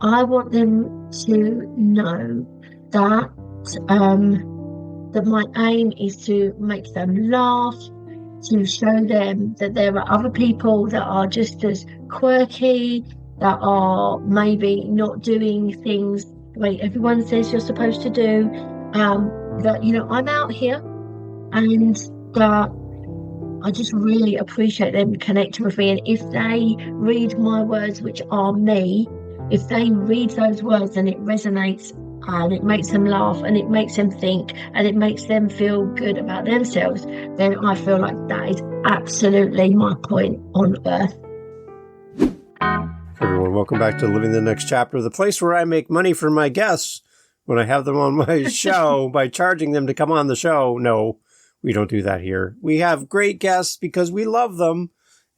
I want them to know that that my aim is to make them laugh, to show them that there are other people that are just as quirky, that are maybe not doing things the way everyone says you're supposed to do. That, I'm out here, and that I just really appreciate them connecting with me. And if they read my words, which are me, if they read those words and it resonates and it makes them laugh and it makes them think and it makes them feel good about themselves, then I feel like that is absolutely my point on earth. Everyone, welcome back to Living the Next Chapter, the place where I make money for my guests when I have them on my show by charging them to come on the show. No, we don't do that here. We have great guests because we love them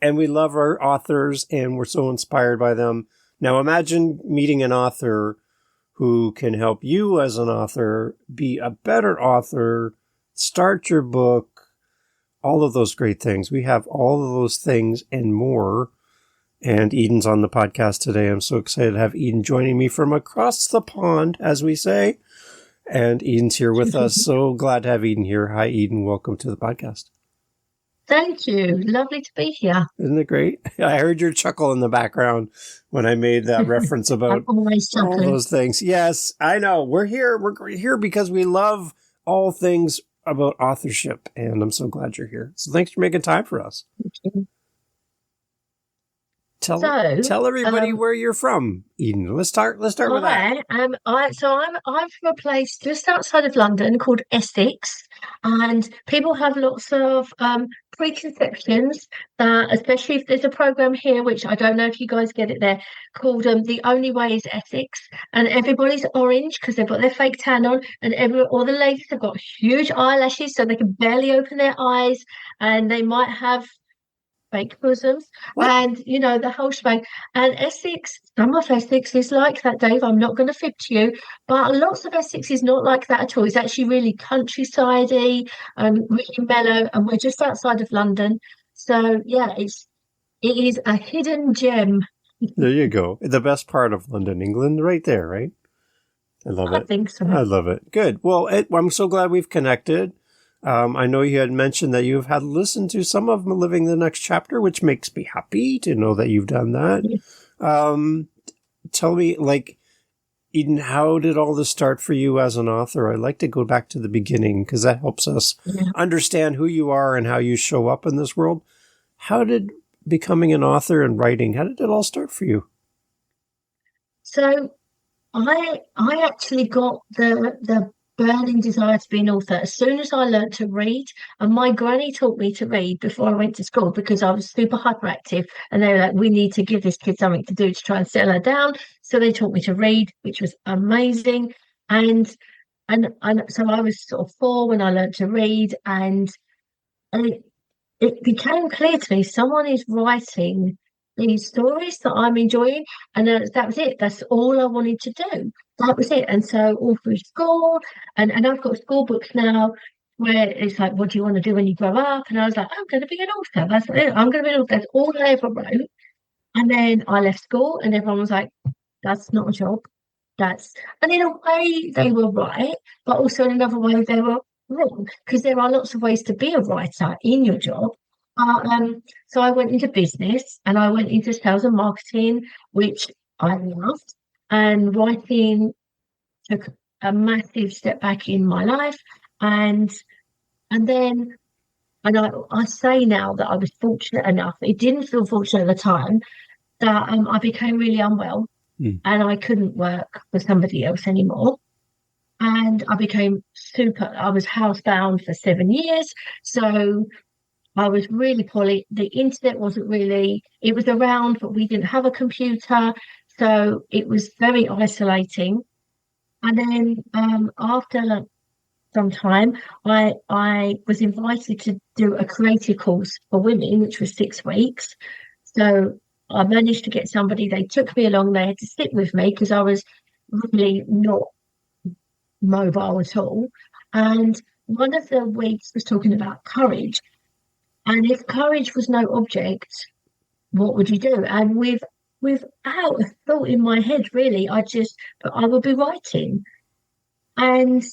and we love our authors and we're so inspired by them. Now imagine meeting an author who can help you as an author be a better author, start your book, all of those great things. We have all of those things and more. And Eden's on the podcast today. I'm so excited to have Eden joining me from across the pond, as we say. And Eden's here with us. So glad to have Eden here. Hi, Eden. Welcome to the podcast. Thank you. Lovely to be here. Isn't it great? I heard your chuckle in the background when I made that reference about all those things. Yes, I know. We're here. We're here because we love all things about authorship. And I'm so glad you're here. So thanks for making time for us. Thank you. Tell everybody where you're from, Eden. Let's start with that. I'm from a place just outside of London called Essex, and people have lots of preconceptions that, especially if there's a program here, which I don't know if you guys get it there, called The Only Way is Essex, and everybody's orange because they've got their fake tan on, and all the ladies have got huge eyelashes so they can barely open their eyes, and they might have fake bosoms. What? And the whole shebang. And Essex, some of Essex is like that, Dave. I'm not going to fib to you, but lots of Essex is not like that at all. It's actually really countryside-y and really mellow, and we're just outside of London. So yeah, it is a hidden gem. There you go. The best part of London, England, right there, right? I love it. I think so. I love it. Good. Well, I'm so glad we've connected. I know you had mentioned that you've had listened to some of Living the Next Chapter, which makes me happy to know that you've done that. Yes. Tell me, Eden, how did all this start for you as an author? I'd like to go back to the beginning because that helps us understand who you are and how you show up in this world. How did becoming an author and writing, how did it all start for you? So I actually got the burning desire to be an author as soon as I learned to read, and my granny taught me to read before I went to school because I was super hyperactive, and they were like, we need to give this kid something to do to try and settle her down. So they taught me to read, which was amazing. And so I was sort of 4 when I learned to read, and it became clear to me someone is writing these stories that I'm enjoying, and that was it. That's all I wanted to do. That was it. And so all through school, and I've got school books now where it's like, what do you want to do when you grow up? And I was like, I'm going to be an author. That's it. I'm going to be an author. That's all I ever wrote. And then I left school, and everyone was like, that's not a job. And in a way they were right, but also in another way they were wrong, because there are lots of ways to be a writer in your job. So I went into business, and I went into sales and marketing, which I loved. And writing took a massive step back in my life. And then I say now that I was fortunate enough, it didn't feel fortunate at the time, that I became really unwell and I couldn't work for somebody else anymore. And I was housebound for 7 years. So I was really poorly. The internet wasn't really, it was around, but we didn't have a computer. So it was very isolating. And then after some time, I was invited to do a creative course for women, which was 6 weeks. So I managed to get somebody, they took me along, they had to sit with me because I was really not mobile at all. And one of the weeks was talking about courage. And if courage was no object, what would you do? And with without a thought in my head, really. But I would be writing. And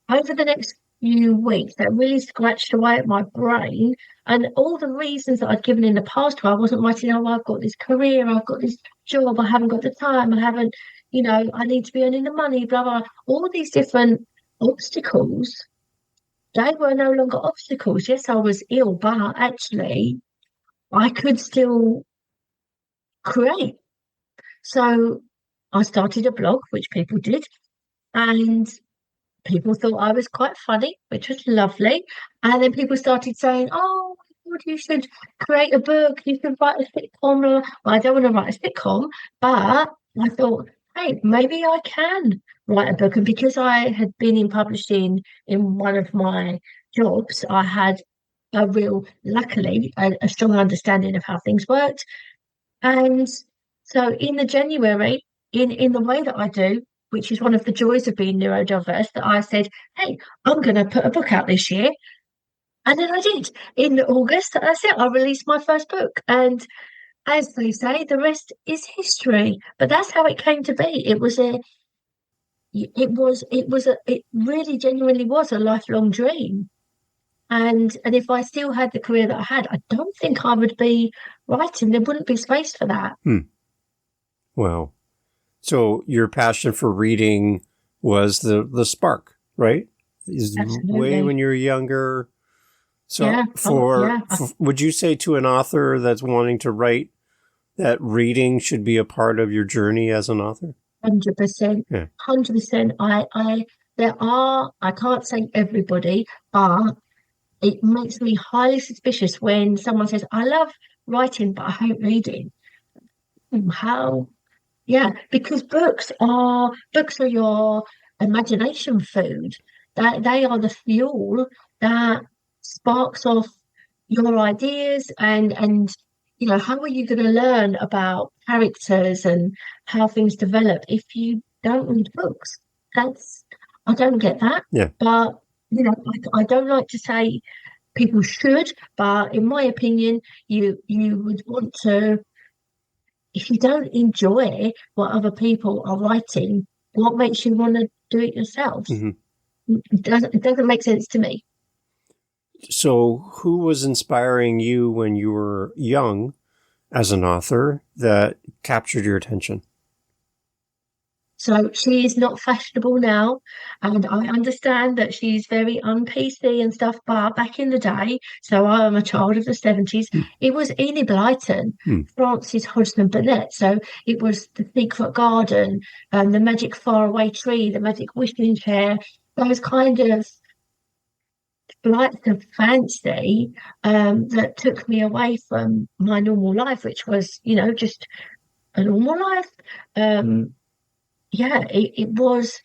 over the next few weeks, that really scratched away at my brain. And all the reasons that I'd given in the past where I wasn't writing, oh, I've got this career, I've got this job, I haven't got the time, I haven't, I need to be earning the money, blah, blah. All these different obstacles, they were no longer obstacles. Yes, I was ill, but actually, I could still create. So I started a blog, which people did, and people thought I was quite funny, which was lovely. And then people started saying, "Oh, you should create a book. You should write a sitcom." Well, I don't want to write a sitcom, but I thought, hey, maybe I can write a book. And because I had been in publishing in one of my jobs, I had luckily, a strong understanding of how things worked. And so in the January, in the way that I do, which is one of the joys of being neurodiverse, that I said, hey, I'm going to put a book out this year. And then I did. In August, that's it. I released my first book. And as they say, the rest is history. But that's how it came to be. It really genuinely was a lifelong dream. And if I still had the career that I had, I don't think I would be writing. There wouldn't be space for that. Well, so your passion for reading was the spark, right? Absolutely. Way when you were younger. So yeah. Would you say to an author that's wanting to write that reading should be a part of your journey as an author? 100%. Yeah. 100%. I can't say everybody, but it makes me highly suspicious when someone says, I love writing, but I hate reading. How? Yeah, because books are your imagination food. That they are the fuel that sparks off your ideas and how are you going to learn about characters and how things develop if you don't read books? I don't get that. Yeah. But I don't like to say people should, but in my opinion, you would want to. If you don't enjoy what other people are writing, what makes you want to do it yourself? Mm-hmm. It doesn't make sense to me. So who was inspiring you when you were young as an author that captured your attention? So she is not fashionable now, and I understand that she's very un-PC and stuff, but back in the day, so I am a child of the 70s, it was Enid Blyton, Frances Hodgson Burnett. So it was The Secret Garden, The Magic Faraway Tree, The Magic Wishing Chair, those kind of flights of fancy that took me away from my normal life, which was, just a normal life. It was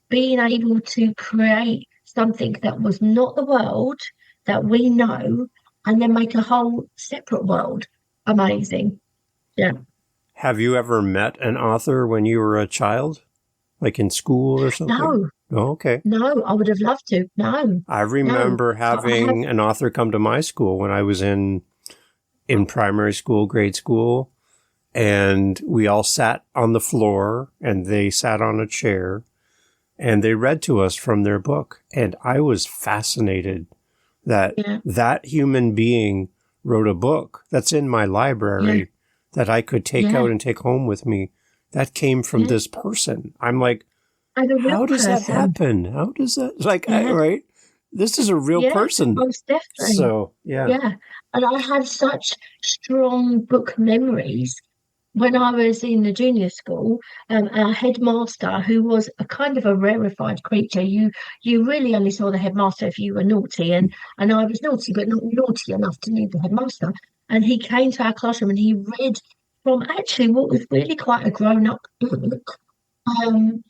being able to create something that was not the world that we know and then make a whole separate world. Amazing. Yeah. Have you ever met an author when you were a child, like in school or something? No. Oh, okay. No, I would have loved to. No. I remember having an author come to my school when I was in primary school, grade school. And we all sat on the floor and they sat on a chair and they read to us from their book. And I was fascinated that that human being wrote a book that's in my library that I could take out and take home with me. That came from this person. I'm like, how does that happen? How does that, right? This is a real person. Most definitely. So, Yeah. And I had such strong book memories. When I was in the junior school, our headmaster, who was a kind of a rarefied creature, you really only saw the headmaster if you were naughty, and I was naughty, but not naughty enough to need the headmaster. And he came to our classroom and he read from actually what was really quite a grown-up book, and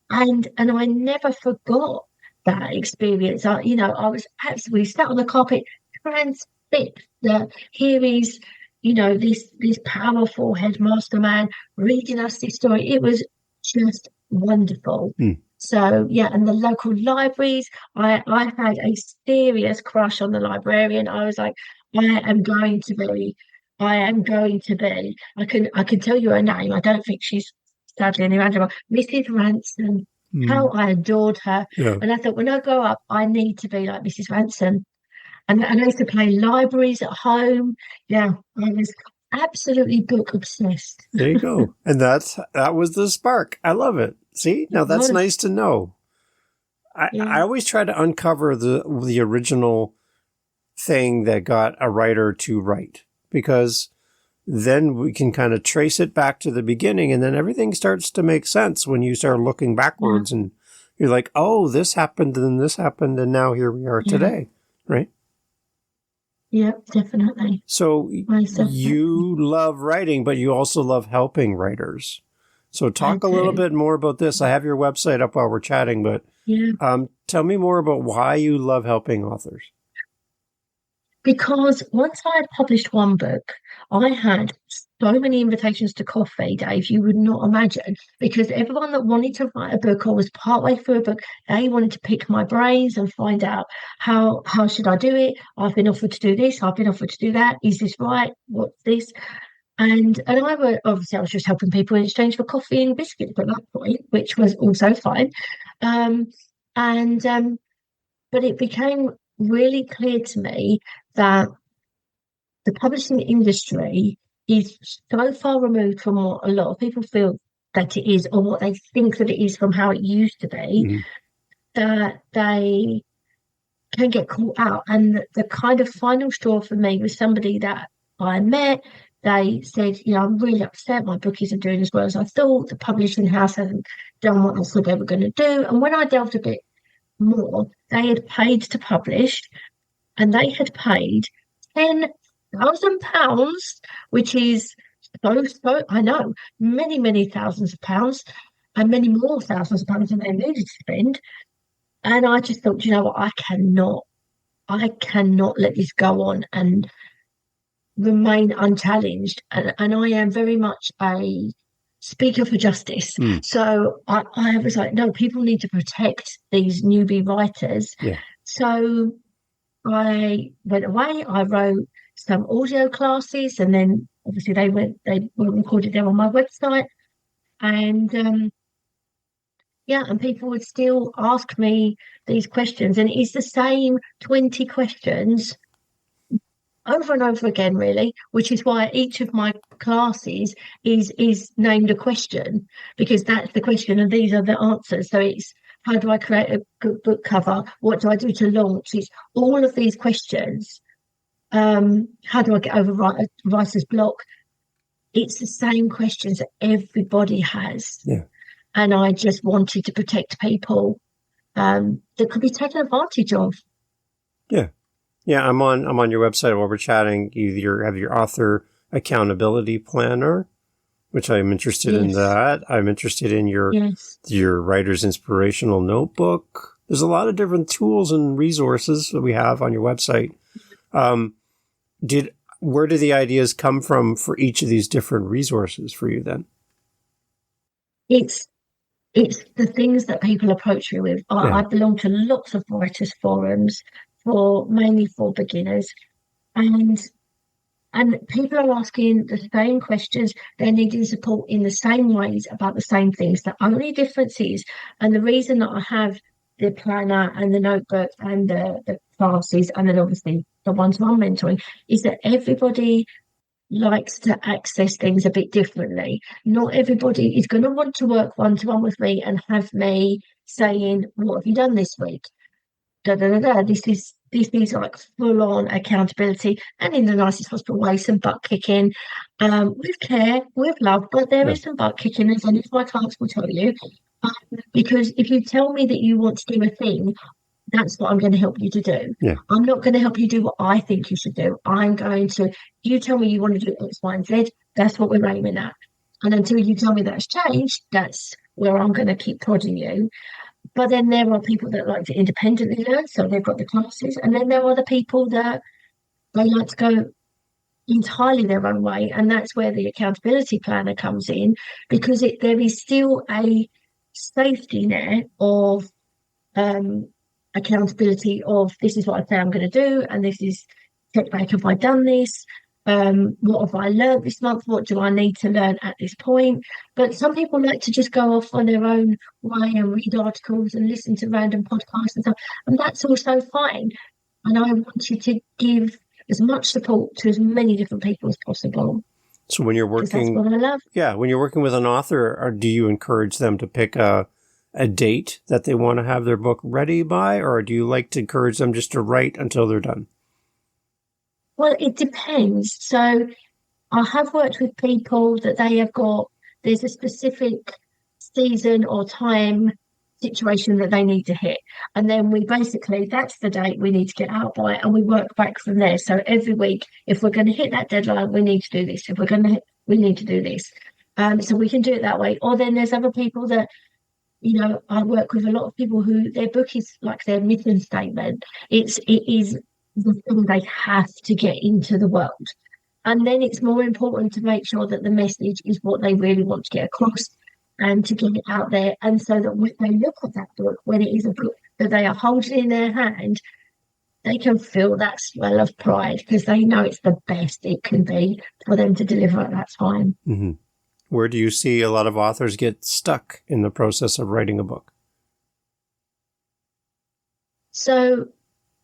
I never forgot that experience. I was absolutely sat on the carpet, transfixed. Here he's this powerful headmaster man reading us this story. It was just wonderful. So, and the local libraries, I had a serious crush on the librarian. I was like, I am going to be I am going to be. I can tell you her name. I don't think she's sadly any around. Mrs. Ransom. How Mm. I adored her. Yeah. And I thought, when I grow up, I need to be like Mrs. Ransom. And I used to play libraries at home. Yeah, I was absolutely book obsessed. There you go. And that was the spark. I love it. See? It Now that's was. nice to know. I Yeah. always try to uncover the original thing that got a writer to write, because then we can kind of trace it back to the beginning, and then everything starts to make sense when you start looking Yeah. backwards and you're like, oh, this happened and this happened and now here we are Yeah. today. Right? Yeah, definitely. So Most definitely. you love writing, but you also love helping writers. So I talk a little do. bit more about this. I have your website up while we're chatting, but Yeah. tell me more about why you love helping authors. Because once I had published one book, I had so many invitations to coffee, Dave, you would not imagine. Because everyone that wanted to write a book or was partway through a book, they wanted to pick my brains and find out how should I do it? I've been offered to do this, I've been offered to do that. Is this right? What's this? And I were obviously I was just helping people in exchange for coffee and biscuits at that point, which was also fine. Um, and but it became really clear to me that the publishing industry is so far removed from what a lot of people feel that it is, or what they think that it is from how it used to be, Mhm. that they can get caught out. And the kind of final straw for me was somebody that I met. They said, I'm really upset. My book isn't doing as well as I thought. The publishing house hasn't done what they said they were going to do. And when I delved a bit more, they had paid to publish, and they had paid £10,000, which is so, I know, many, many thousands of pounds, and many more thousands of pounds than they needed to spend. And I just thought, you know what, I cannot let this go on and remain unchallenged. And I am very much a speaker for justice. Mm. So I was like, no, people need to protect these newbie writers. Yeah. So I went away, I wrote some audio classes, and then obviously they were recorded there on my website. And yeah, and people would still ask me these questions, and it's the same 20 questions over and over again, really, which is why each of my classes is named a question, because that's the question and these are the answers. So it's, how do I create a good book cover? What do I do to launch? It's all of these questions. How do I get over writer's block? It's the same questions that everybody has. Yeah. And I just wanted to protect people that could be taken advantage of. Yeah. Yeah, I'm on your website while we're chatting. You have your author accountability planner, which I'm interested in Yes. that. I'm interested in Yes. your writer's inspirational notebook. There's a lot of different tools and resources that we have on your website. Where do the ideas come from for each of these different resources for you then? It's the things that people approach me with. Yeah. I belong to lots of writers' forums mainly for beginners, and people are asking the same questions. They're needing support in the same ways about the same things. The only difference is, and the reason that I have the planner and the notebook and the classes, and then obviously the ones I'm mentoring, is that everybody likes to access things a bit differently. Not everybody is going to want to work one-to-one with me and have me saying, what have you done this week? Da, da, da, da. This is like full-on accountability, and in the nicest possible way, some butt kicking, with care, with love, but there is some butt kicking, as any of my clients will tell you. Because if you tell me that you want to do a thing, that's what I'm going to help you to do. Yeah. I'm not going to help you do what I think you should do. You tell me you want to do X, Y, and Z, that's what we're aiming at. And until you tell me that's changed, that's where I'm going to keep prodding you. But then there are people that like to independently learn, so they've got the classes. And then there are the people that they like to go entirely their own way. And that's where the accountability planner comes in, because there is still a safety net of accountability of, this is what I say I'm going to do, and this is, check back, have I done this? What have I learned this month? What do I need to learn at this point? But some people like to just go off on their own way and read articles and listen to random podcasts and stuff, and that's also fine. And I want you to give as much support to as many different people as possible. So when you're Because that's working, what I love. when you're working with an author, or do you encourage them to pick a date that they want to have their book ready by, or do you like to encourage them just to write until they're done? Well, it depends. So I have worked with people that there's a specific season or time situation that they need to hit. And then that's the date we need to get out by, and we work back from there. So every week, if we're going to hit that deadline, we need to do this. If we're going to we need to do this. So we can do it that way. Or then there's other people that, I work with a lot of people who their book is like their mission statement. It is the thing they have to get into the world. And then it's more important to make sure that the message is what they really want to get across and to get it out there. And so that when they look at that book, when it is a book that they are holding in their hand, they can feel that swell of pride because they know it's the best it can be for them to deliver at that time. Mm-hmm. Where do you see a lot of authors get stuck in the process of writing a book? So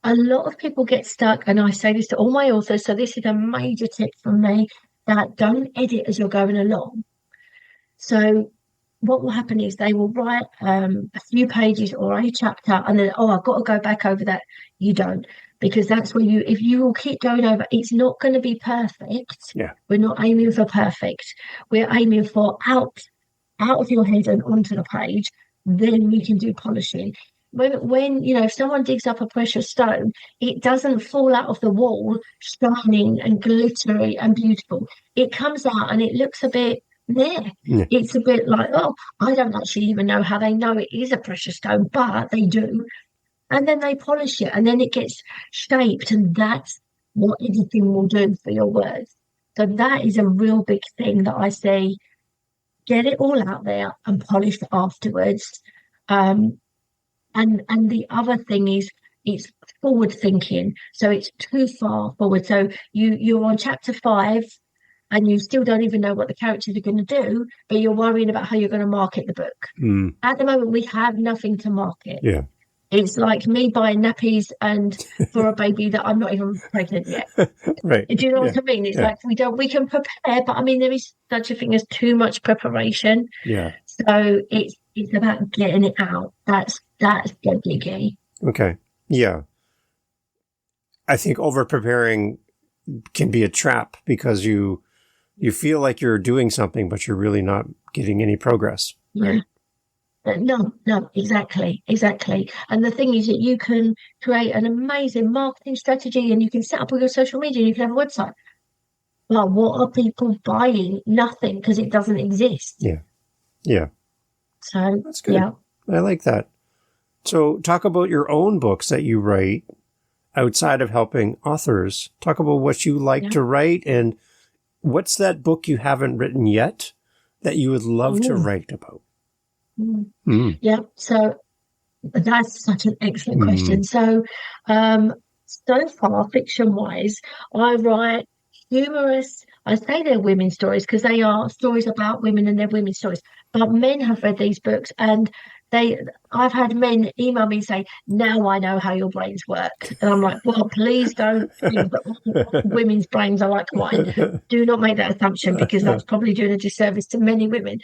a lot of people get stuck, and I say this to all my authors, so this is a major tip from me, that don't edit as you're going along. So what will happen is they will write a few pages or a chapter, and then, I've got to go back over that. You don't, because that's where if you will keep going over, it's not going to be perfect. Yeah. We're not aiming for perfect. We're aiming for out of your head and onto the page. Then we can do polishing. When if someone digs up a precious stone, it doesn't fall out of the wall shining and glittery and beautiful. It comes out and it looks a bit there. Yeah. It's a bit like, I don't actually even know how they know it is a precious stone, but they do. And then they polish it and then it gets shaped, and that's what editing will do for your words. So that is a real big thing that I say, get it all out there and polish it afterwards. And the other thing is it's forward thinking. So it's too far forward. So you're on chapter 5 and you still don't even know what the characters are going to do, but you're worrying about how you're going to market the book. Mm. At the moment, we have nothing to market. Yeah. It's like me buying nappies and for a baby that I'm not even pregnant yet. Right. Do you know what I mean? It's like we can prepare, but I mean, there is such a thing as too much preparation. Yeah. So it's about getting it out. That's the biggie. Okay. Yeah. I think over preparing can be a trap because you feel like you're doing something, but you're really not getting any progress. Right? Yeah. No, exactly. And the thing is that you can create an amazing marketing strategy and you can set up all your social media and you can have a website. Well, what are people buying? Nothing, because it doesn't exist. Yeah. Yeah. So that's good. Yeah. I like that. So talk about your own books that you write outside of helping authors. Talk about what you like to write, and what's that book you haven't written yet that you would love to write about? Yeah, so that's such an excellent question. So far, fiction-wise, I write humorous, I say they're women's stories because they are stories about women and they're women's stories, but men have read these books and I've had men email me and say, now I know how your brains work. And I'm like, well, please don't think that women's brains are like mine. Do not make that assumption because that's probably doing a disservice to many women.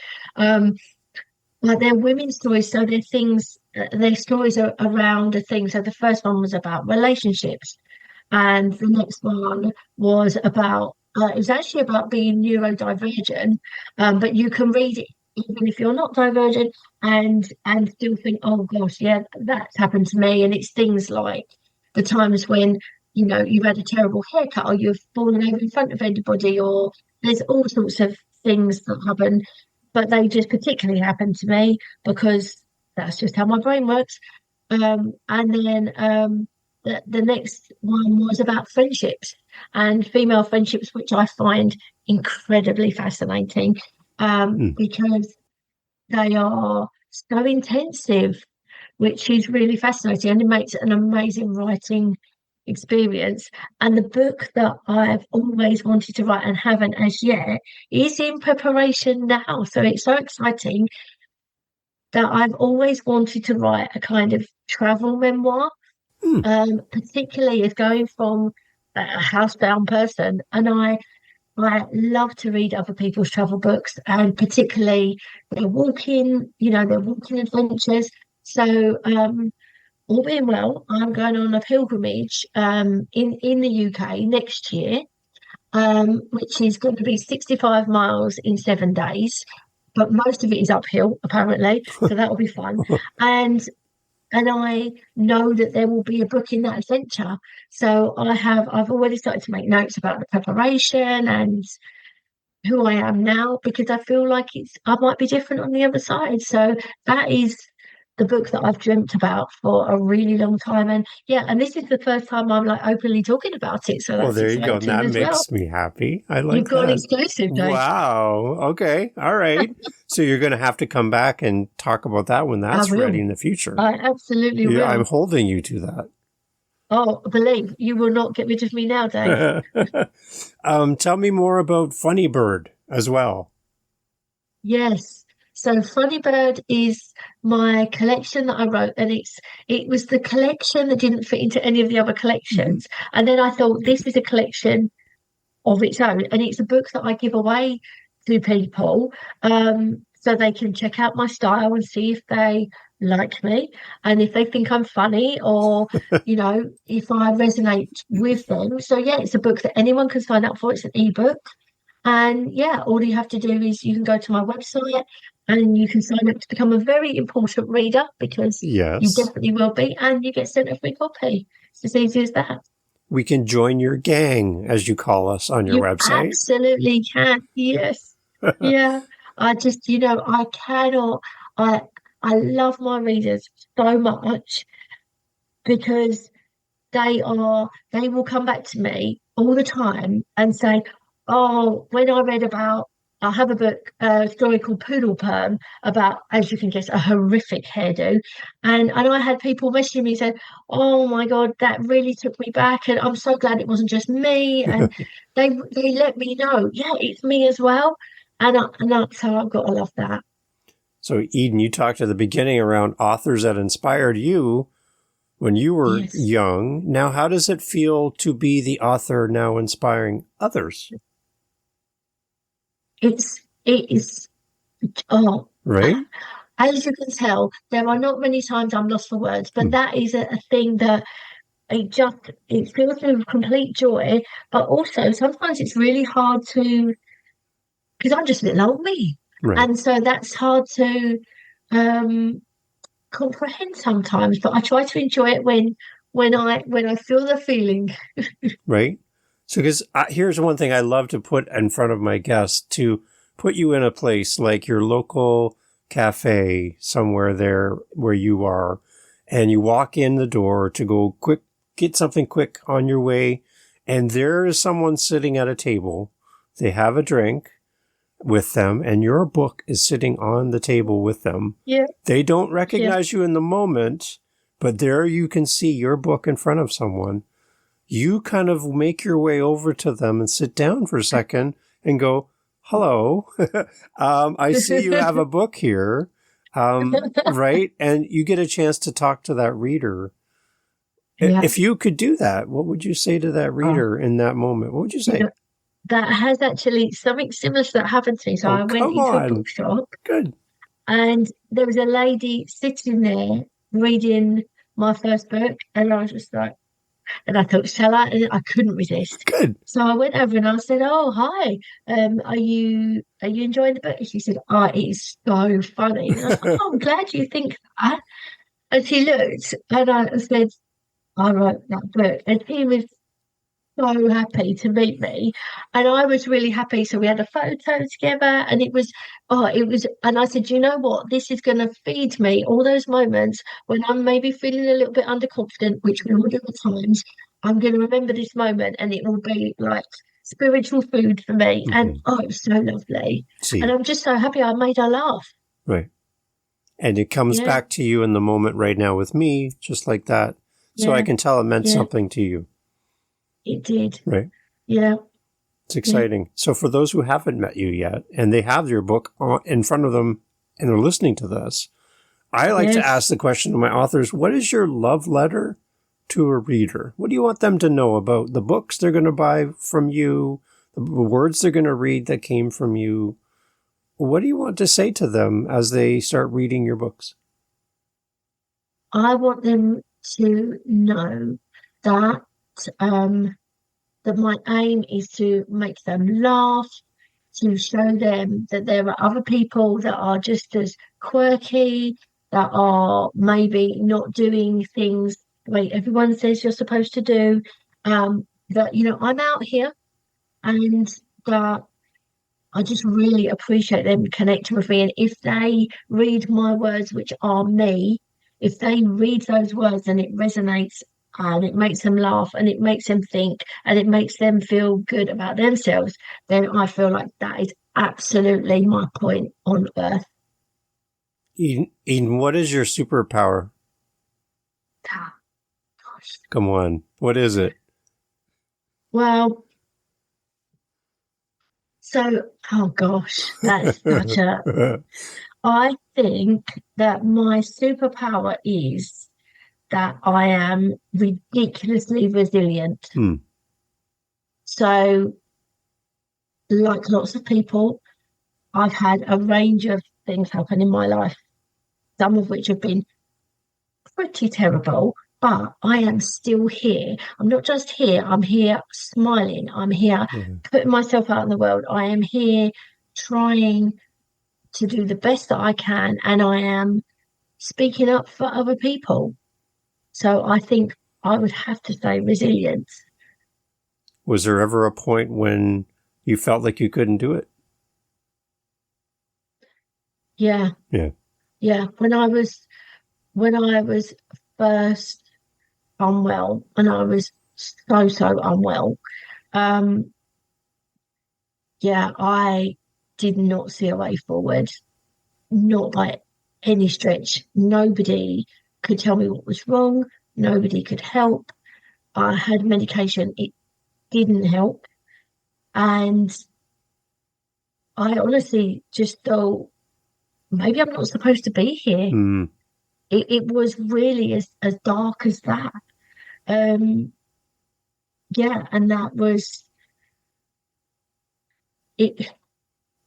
But they're women's stories, so their stories are around a thing. So the first one was about relationships, and the next one was about, it was actually about being neurodivergent, but you can read it even if you're not divergent and still think, oh gosh, yeah, that's happened to me. And it's things like the times when, you've had a terrible haircut or you've fallen over in front of anybody, or there's all sorts of things that happen. But they just particularly happened to me because that's just how my brain works. And then the next one was about friendships and female friendships, which I find incredibly fascinating because they are so intensive, which is really fascinating, and it makes an amazing writing experience. And the book that I've always wanted to write and haven't as yet is in preparation now. So it's so exciting that I've always wanted to write a kind of travel memoir, Hmm. particularly as going from a housebound person. And I love to read other people's travel books, and particularly their walking adventures. So, all being well, I'm going on a pilgrimage in the UK next year, which is going to be 65 miles in 7 days, but most of it is uphill apparently, so that will be fun. And I know that there will be a book in that adventure. So I've already started to make notes about the preparation and who I am now, because I feel like I might be different on the other side. So that is the book that I've dreamt about for a really long time. And yeah, and this is the first time I'm like openly talking about it. So Well, that's there you go. exciting That as well. makes me happy. I You've like got an that. exclusive, Dave. Wow. Okay. All right. So you're going to have to come back and talk about that when I that's ready will. in the future. I absolutely Yeah, I'm will. holding you to that. Oh, believe you will not get rid of me now, Dave. Tell me more about Funny Bird as well. Yes. So Funny Bird is my collection that I wrote, and it was the collection that didn't fit into any of the other Mhm. collections. And then I thought this is a collection of its own, and it's a book that I give away to people, so they can check out my style and see if they like me and if they think I'm funny, or if I resonate with them. So yeah, it's a book that anyone can sign up for. It's an ebook. And yeah, all you have to do is you can go to my website and you can sign up to become a very important reader, because you Yes. definitely will be, and you get sent a free copy. It's as easy as that. We can join your gang, as you call us on your You website. absolutely can. Yes. Yeah. I just, I cannot, I I love my readers so much, because they will come back to me all the time and say, "Oh, when I read about, I have a book, a story called Poodle Perm, about, as you can guess, a horrific hairdo," and I had people messaging me saying, "Oh my God, that really took me back, and I'm so glad it wasn't just me," and they let me know, yeah, it's me as well, so I've got to love that. So, Eden, you talked at the beginning around authors that inspired you when you were Yes, young. Now, how does it feel to be the author now inspiring others? it is. Oh, Right? as you can tell, there are not many times I'm lost for words, but Hmm. that is a thing that it fills me with complete joy. But also sometimes it's really hard to, because I'm just a little old me, Right. and so that's hard to um comprehend sometimes. But I try to enjoy it when I feel the feeling. Right. So, because here's one thing I love to put in front of my guests, to put you in a place like your local cafe somewhere there where you are, and you walk in the door to go quick, get something quick on your way, and there is someone sitting at a table. They have a drink with them, and your book is sitting on the table with them. Yeah, They don't yeah. recognize you in the moment, but there you can see your book in front of someone. You kind of make your way over to them and sit down for a second and go, "Hello, I see you have a book here." Right? And you get a chance to talk to that reader. Yeah. If you could do that, what would you say to that Oh, reader in that moment? What would you you say? know, that has actually something similar to that happened to me. So Oh, I went come into a on. bookshop, Good. and there was a lady sitting there reading my first book, and I was just like, and I thought, shall I? And I couldn't resist. Good. So I went over and I said, "Oh, hi. Are you enjoying the book?" And she said, "Oh, it is so funny." And I was like, "Oh, I'm glad you think that." And she looked, and I said, "I wrote that book," and she was so happy to meet me, and I was really happy. So we had a photo together, and and I said, "You know what, this is going to feed me all those moments when I'm maybe feeling a little bit underconfident, which we all do at times. I'm going to remember this moment, and it will be like spiritual food for me." And Mhm. oh, it was so lovely, and See, I'm just so happy I made her laugh. right. And it comes Yeah, back to you in the moment right now with me, just like that. So I yeah, can tell it meant yeah. something to you. It did. Right. Yeah. It's exciting. So for those who haven't met you yet and they have your book in front of them and are listening to this, I like to ask the question to my authors, what is your love letter to a reader? What do you want them to know about the books they're going to buy from you, the words they're going to read that came from you? What do you want to say to them as they start reading your books? I want them to know that that my aim is to make them laugh, to show them that there are other people that are just as quirky, that are maybe not doing things the way everyone says you're supposed to do. That, I'm out here, and that I just really appreciate them connecting with me. And if they read my words, which are me, if they read those words and it resonates and it makes them laugh and it makes them think and it makes them feel good about themselves, then I feel like that is absolutely my point on earth. Eden, what is your superpower? Ah, gosh. Come on. What is it? Well, oh gosh, that's such a. I think that my superpower is that I am ridiculously resilient. So, like lots of people, I've had a range of things happen in my life, some of which have been pretty terrible, but I am still here. I'm not just here, I'm here smiling. I'm here putting myself out in the world. I am here trying to do the best that I can, and I am speaking up for other people. So I think I would have to say resilience. Was there ever a point when you felt like you couldn't do it? Yeah. When I was first unwell, and I was so unwell, I did not see a way forward, not by any stretch. Nobody could tell me what was wrong. Nobody could help. I had medication. It didn't help. And I honestly just thought, maybe I'm not supposed to be here. It was really as dark as that. And that was it.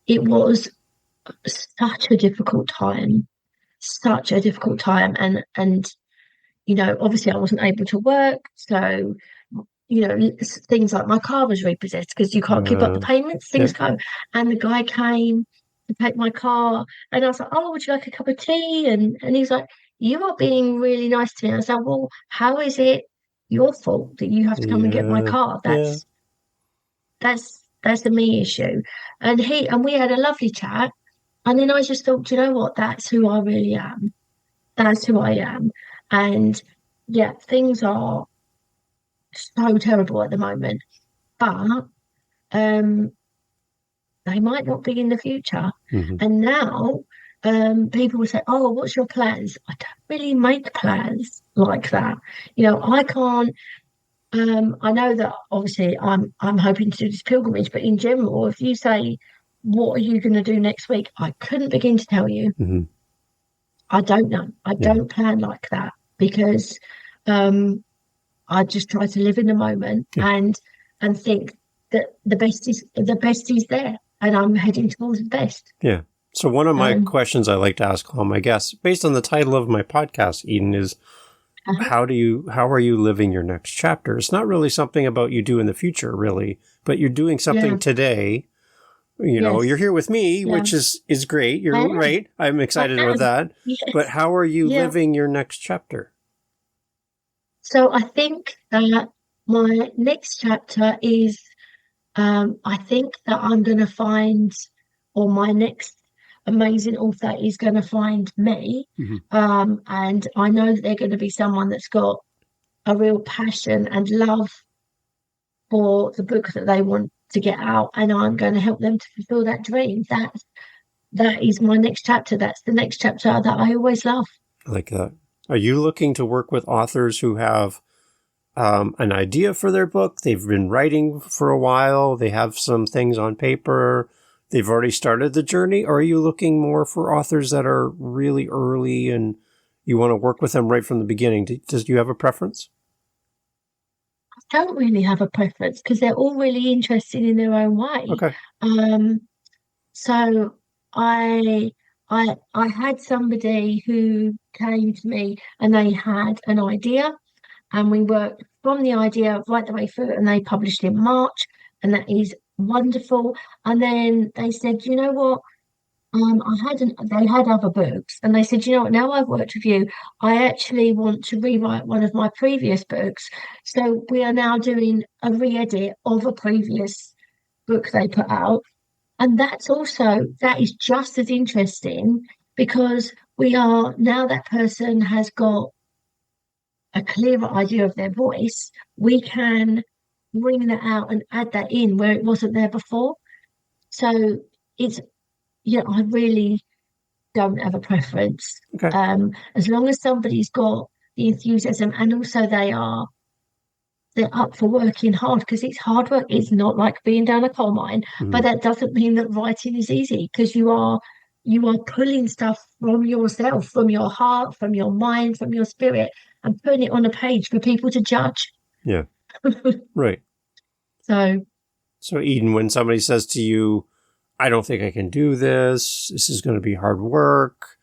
It was such a difficult time, and obviously I wasn't able to work, so things like my car was repossessed because you can't keep up the payments, things go. And the guy came to take my car, and I was like, oh, would you like a cup of tea? And he's like, you are being really nice to me. And I was like, well, how is it your fault that you have to come and get my car? That's the me issue. And we had a lovely chat, and then I just thought, do you know what, that's who I really am. That's who I am. And things are so terrible at the moment, but they might not be in the future. And now people will say, oh, what's your plans? I don't really make plans like that. I can't. I know that obviously I'm hoping to do this pilgrimage, but in general, if you say, what are you going to do next week? I couldn't begin to tell you. I don't know. I don't plan like that, because I just try to live in the moment and think that the best is there, and I'm heading towards the best. Yeah. So one of my questions I like to ask all my guests, based on the title of my podcast, Eden, is how are you living your next chapter? It's not really something about you do in the future, really, but you're doing something today. You're here with me, which is great. You're right. I'm excited about that. Yes. But how are you living your next chapter? So I think that my next chapter is, I think that I'm going to find, or my next amazing author is going to find me. And I know that they're going to be someone that's got a real passion and love for the book that they want to get out, and I'm going to help them to fulfill that dream. That is my next chapter. That's the next chapter that I always love. I like that. Are you looking to work with authors who have an idea for their book. They've been writing for a while. They have some things on paper. They've already started the journey. Or are you looking more for authors that are really early and you want to work with them right from the beginning? Do you have a preference? I don't really have a preference because they're all really interesting in their own way. Okay. Um, so I I had somebody who came to me and they had an idea and we worked from the idea right the way through and they published in March and that is wonderful. And then they said, you know what? They had other books, and they said, you know what? Now I've worked with you, I actually want to rewrite one of my previous books. So we are now doing a re-edit of a previous book they put out, and that is just as interesting because we are now that person has got a clearer idea of their voice. We can bring that out and add that in where it wasn't there before. So it's I really don't have a preference. Okay. As long as somebody's got the enthusiasm and also they're up for working hard because it's hard work. It's not like being down a coal mine, but that doesn't mean that writing is easy because you are pulling stuff from yourself, from your heart, from your mind, from your spirit, and putting it on a page for people to judge. Yeah. Right. So Eden, when somebody says to you, I don't think I can do this. This is going to be hard work.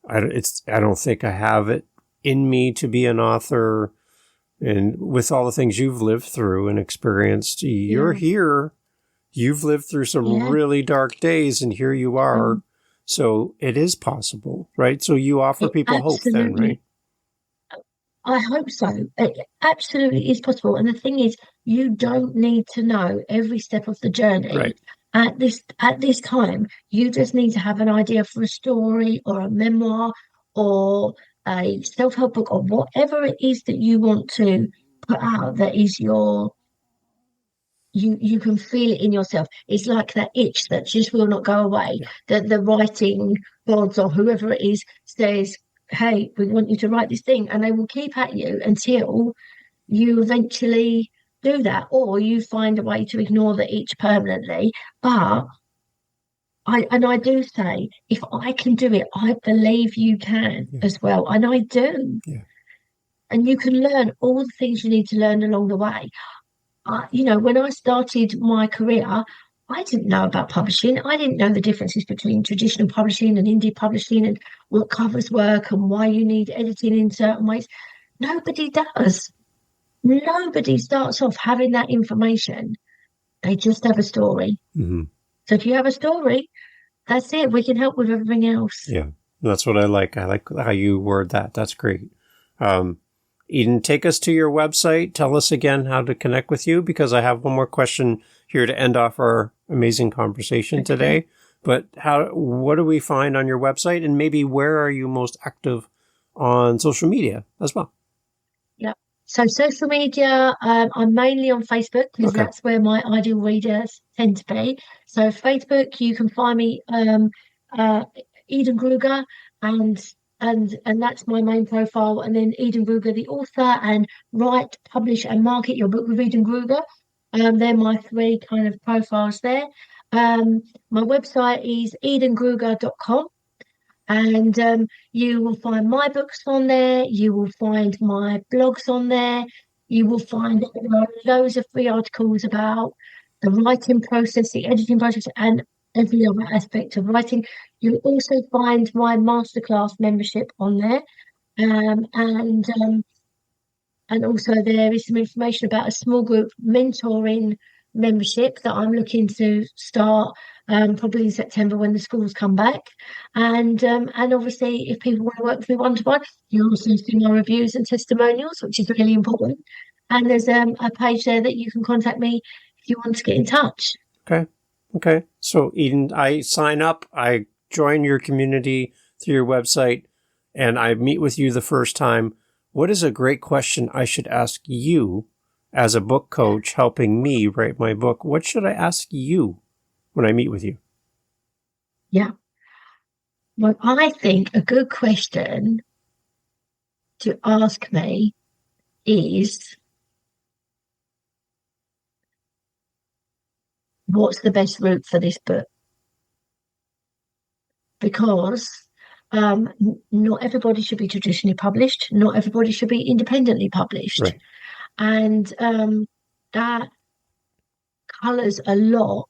I don't think I have it in me to be an author. And with all the things you've lived through and experienced, you're here. You've lived through some really dark days, and here you are. So it is possible, right? So you offer people hope then, right? I hope so. It absolutely is possible. And the thing is, you don't need to know every step of the journey. Right. At this time, you just need to have an idea for a story or a memoir or a self-help book or whatever it is that you want to put out that is you can feel it in yourself. It's like that itch that just will not go away. That the writing gods or whoever it is says, hey, we want you to write this thing, and they will keep at you until you eventually do that, or you find a way to ignore the itch permanently. But I do say, if I can do it, I believe you can as well, and I do. Yeah. And you can learn all the things you need to learn along the way. When I started my career, I didn't know about publishing. I didn't know the differences between traditional publishing and indie publishing and what covers work and why you need editing in certain ways. Nobody does. Nobody starts off having that information. They just have a story. Mm-hmm. So if you have a story, that's it. We can help with everything else. Yeah, that's what I like. I like how you word that. That's great. Eden, take us to your website. Tell us again how to connect with you, because I have one more question here to end off our amazing conversation today. But what do we find on your website, and maybe where are you most active on social media as well? Yeah. So social media, I'm mainly on Facebook because that's where my ideal readers tend to be. So Facebook, you can find me, Eden Gruger, and that's my main profile. And then Eden Gruger, the author, and write, publish, and market your book with Eden Gruger. They're my three kind of profiles there. My website is edengruger.com. And you will find my books on there. You will find my blogs on there. You will find loads of free articles about the writing process, the editing process, and every other aspect of writing. You'll also find my masterclass membership on there. And also there is some information about a small group mentoring membership that I'm looking to start probably in September when the schools come back. And obviously, if people want to work with me one-to-one, you'll also see my reviews and testimonials, which is really important. And there's a page there that you can contact me if you want to get in touch. Okay. So, Eden, I sign up, I join your community through your website, and I meet with you the first time. What is a great question I should ask you as a book coach helping me write my book? What should I ask you when I meet with you? Yeah. Well, I think a good question to ask me is, what's the best route for this book, because not everybody should be traditionally published, not everybody should be independently published. Right. And that colours a lot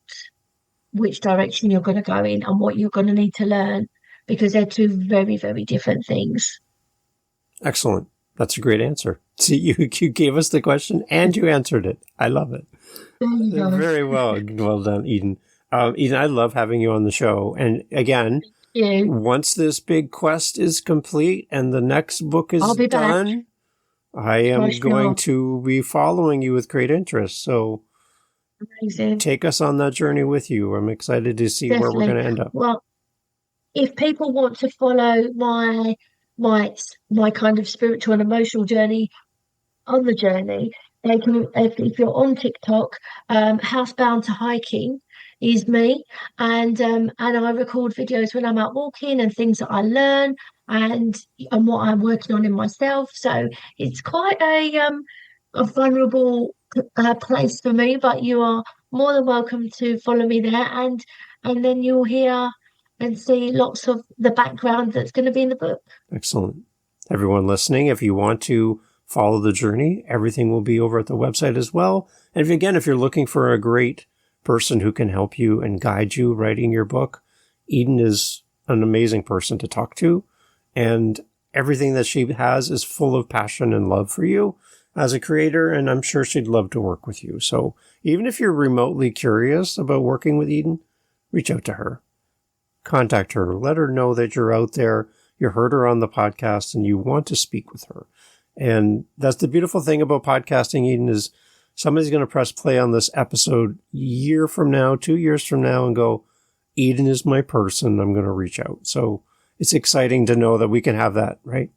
which direction you're going to go in and what you're going to need to learn, because they're two very, very different things. Excellent. That's a great answer. See, you gave us the question and you answered it. I love it. There you go. Very well. Well done, Eden. Eden, I love having you on the show. And again, once this big quest is complete and the next book is done, I am going to be following you with great interest. So amazing. Take us on that journey with you. I'm excited to see where we're going to end up. Well, if people want to follow my kind of spiritual and emotional journey on the journey, they can, if you're on TikTok, Housebound to Hiking is me, and I record videos when I'm out walking and things that I learn and what I'm working on in myself. So it's quite a vulnerable place for me, but you are more than welcome to follow me there, and then you'll hear and see lots of the background that's going to be in the book. Excellent. Everyone listening, if you want to follow the journey, everything will be over at the website as well. And if you're looking for a great person who can help you and guide you writing your book, Eden is an amazing person to talk to. And everything that she has is full of passion and love for you as a creator. And I'm sure she'd love to work with you. So even if you're remotely curious about working with Eden, reach out to her. Contact her. Let her know that you're out there, you heard her on the podcast, and you want to speak with her. And that's the beautiful thing about podcasting, Eden, is somebody's going to press play on this episode a year from now, 2 years from now, and go, Eden is my person. I'm going to reach out. So it's exciting to know that we can have that, right?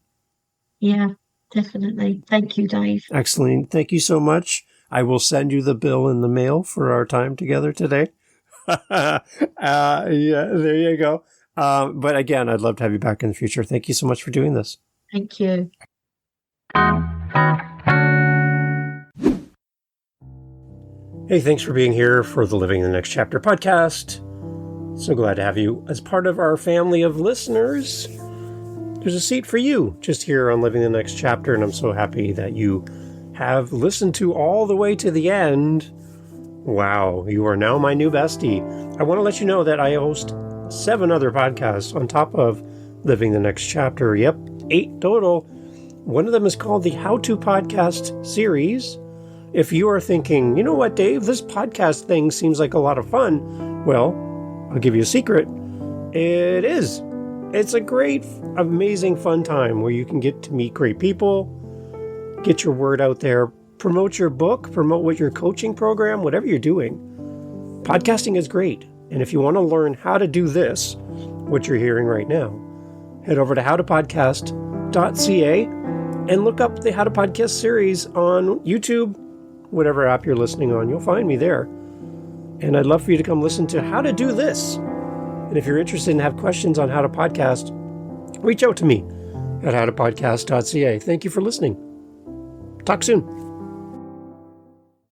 Yeah, definitely. Thank you, Dave. Excellent. Thank you so much. I will send you the bill in the mail for our time together today. Yeah, there you go. But again, I'd love to have you back in the future. Thank you so much for doing this. Thank you. Hey, thanks for being here for the Living the Next Chapter podcast. So glad to have you as part of our family of listeners. There's a seat for you just here on Living the Next Chapter, and I'm so happy that you have listened to all the way to the end. Wow, you are now my new bestie. I want to let you know that I host 7 other podcasts on top of Living the Next Chapter. Yep, 8 total. One of them is called the How To Podcast series. If you are thinking, you know what, Dave, this podcast thing seems like a lot of fun. Well, I'll give you a secret. It is. It's a great, amazing, fun time where you can get to meet great people, get your word out there, promote your book, promote what your coaching program, whatever you're doing. Podcasting is great. And if you want to learn how to do this, what you're hearing right now, head over to howtopodcast.ca and look up the How to Podcast series on YouTube, whatever app you're listening on. You'll find me there. And I'd love for you to come listen to how to do this. And if you're interested and have questions on how to podcast, reach out to me at howtopodcast.ca. Thank you for listening. Talk soon.